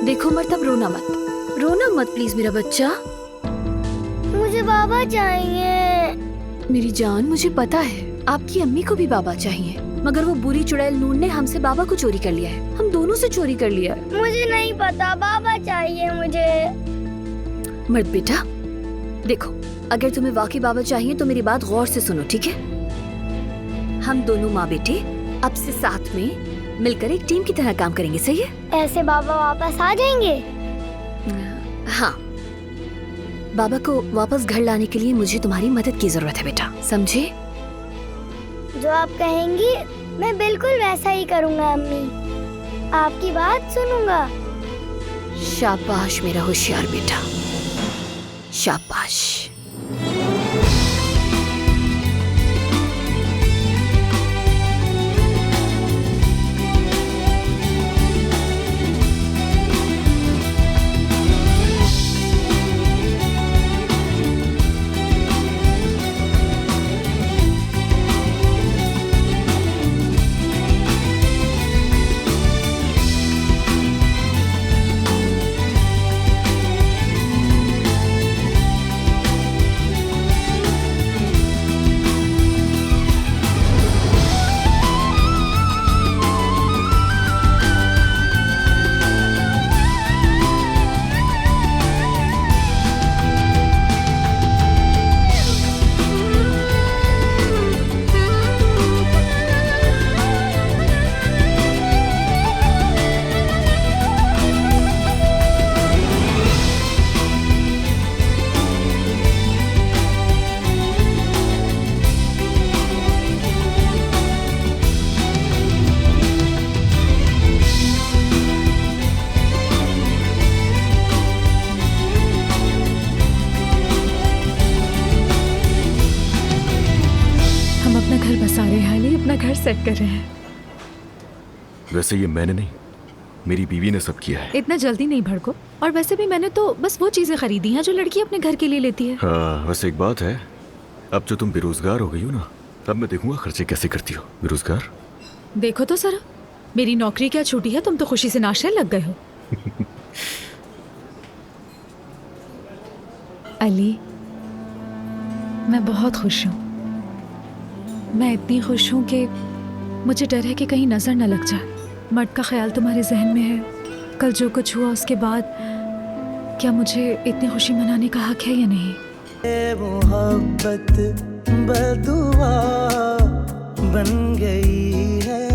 देखो मर्तब, रोना मत, रोना मत प्लीज मेरा बच्चा। मुझे बाबा चाहिए। मेरी जान, मुझे पता है आपकी अम्मी को भी बाबा चाहिए, मगर वो बुरी चुड़ैल नून ने हमसे बाबा को चोरी कर लिया है। हम दोनों से चोरी कर लिया है। मुझे नहीं पता, बाबा चाहिए मुझे। मर्द बेटा, देखो अगर तुम्हें वाकई बाबा चाहिए तो मेरी बात गौर से सुनो, ठीक है? हम दोनों माँ बेटे अब से साथ में मिलकर एक टीम की तरह काम करेंगे, सही है? ऐसे बाबा वापस आ जाएंगे? हाँ, बाबा को वापस घर लाने के लिए मुझे तुम्हारी मदद की जरूरत है बेटा, समझे? जो आप कहेंगी मैं बिल्कुल वैसा ही करूँगा अम्मी। आपकी बात सुनूंगा। शाबाश मेरा होशियार बेटा, शाबाश। घर बसा रहे हैं अली, अपना घर सेट कर रहे हैं। वैसे ये मैंने नहीं, मेरी बीवी ने सब किया है। इतना जल्दी नहीं भड़को। और वैसे भी मैंने तो बस वो चीजें खरीदी हैं जो लड़की अपने घर के लिए लेती है। हाँ, वैसे एक बात है, अब जो तुम बेरोजगार हो गई हो ना, तब मैं देखूंगा खर्चे कैसे करती हो। बेरोजगार देखो तो सर, मेरी नौकरी क्या छूटी है, तुम तो खुशी से नाचने लग गए हो। अली, मैं बहुत खुश हूँ। मैं इतनी खुश हूँ कि मुझे डर है कि कहीं नजर न लग जाए। मर्द का ख्याल तुम्हारे जहन में है। कल जो कुछ हुआ उसके बाद क्या मुझे इतनी खुशी मनाने का हक है या नहीं? मोहब्बत बदुआ बन गई है।